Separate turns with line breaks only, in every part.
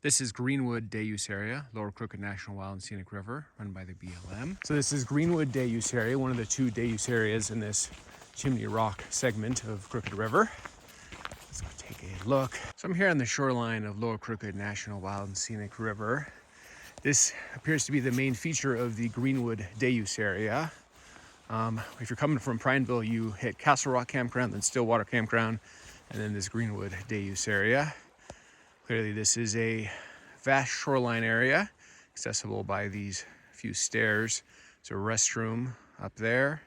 This is Greenwood Day Use Area, Lower Crooked National Wild and Scenic River, run by the BLM. So this is Greenwood Day Use Area, one of the two day use areas in this Chimney Rock segment of Crooked River. Let's go take a look. So I'm here on the shoreline of Lower Crooked National Wild and Scenic River. This appears to be the main feature of the Greenwood Day Use Area. If you're coming from Prineville, you hit Castle Rock Campground, then Stillwater Campground, and then this Greenwood Day Use Area. Clearly this is a vast shoreline area, accessible by these few stairs. It's a restroom up there,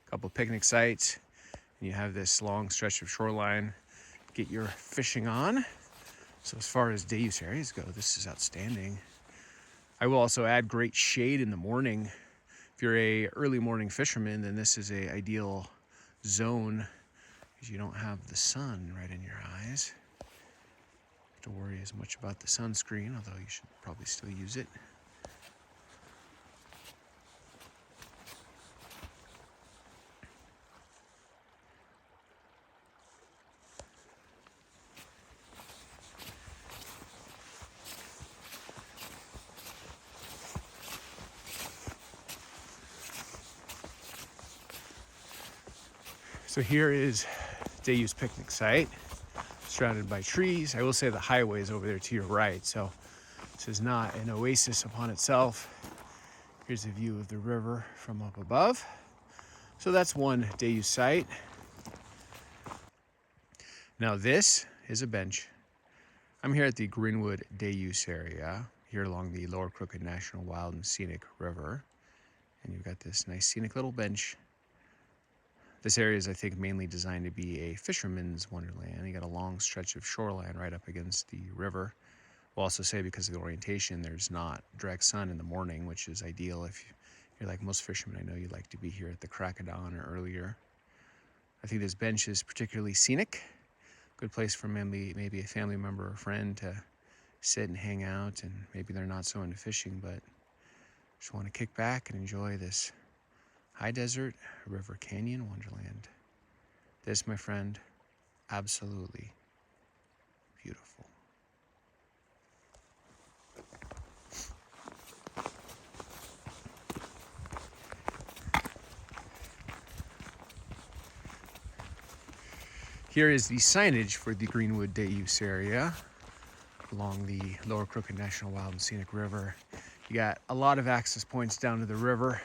a couple picnic sites, and you have this long stretch of shoreline to get your fishing on. So as far as day use areas go, this is outstanding. I will also add great shade in the morning. If you're a early morning fisherman, then this is a ideal zone because you don't have the sun right in your eyes. To worry as much about the sunscreen, although you should probably still use it. So here is day use picnic site, surrounded by trees. I will say the highway is over there to your right, so this is not an oasis upon itself. Here's a view of the river from up above. So that's one day use site. Now this is a bench. I'm here at the Greenwood Day Use Area, here along the Lower Crooked National Wild and Scenic River. And you've got this nice scenic little bench. This area is, I think, mainly designed to be a fisherman's wonderland. You got a long stretch of shoreline right up against the river. We'll also say because of the orientation, there's not direct sun in the morning, which is ideal if you're like most fishermen. I know you like to be here at the crack of dawn or earlier. I think this bench is particularly scenic. Good place for maybe a family member or friend to sit and hang out, and maybe they're not so into fishing, but just want to kick back and enjoy this high desert river canyon wonderland. This, my friend, absolutely beautiful. Here is the signage for the Greenwood Day Use Area along the Lower Crooked National Wild and Scenic River. You got a lot of access points down to the river.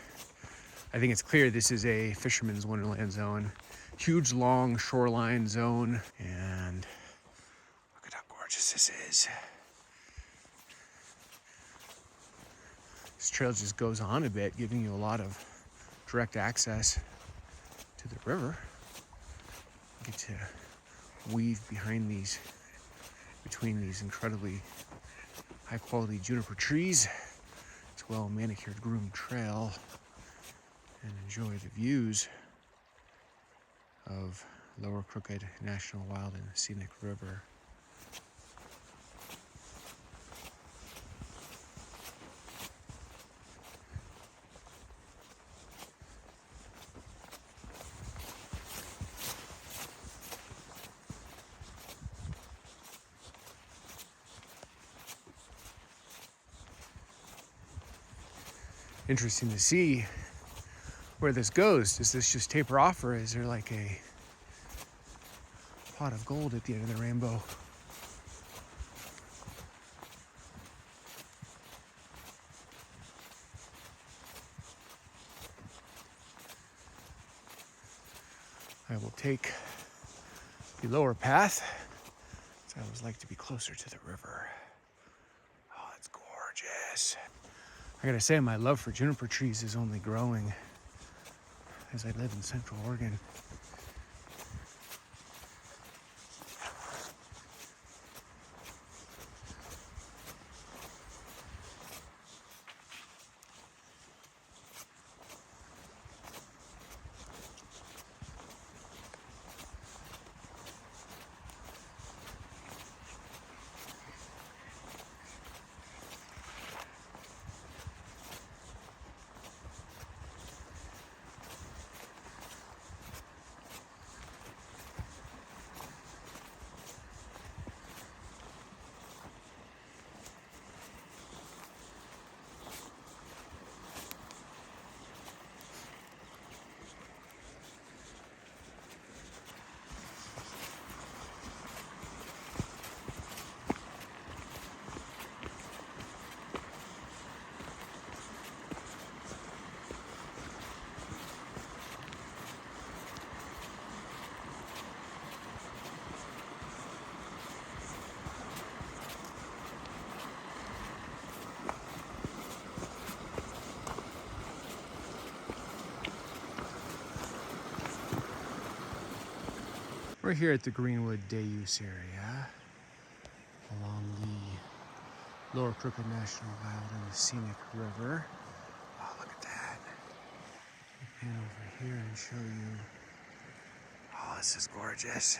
I think it's clear this is a fisherman's wonderland zone. Huge, long shoreline zone. And look at how gorgeous this is. This trail just goes on a bit, giving you a lot of direct access to the river. You get to weave between these incredibly high quality juniper trees. It's a well manicured, groomed trail. And enjoy the views of Lower Crooked National Wild and Scenic River. Interesting to see where this goes. Does this just taper off, or is there like a pot of gold at the end of the rainbow? I will take the lower path, so I always like to be closer to the river. Oh, it's gorgeous. I gotta say, my love for juniper trees is only growing as I live in Central Oregon. We're here at the Greenwood day use area along the Lower Crooked National Wild and the Scenic River. Oh, look at that. I'll pan over here and show you. Oh, this is gorgeous.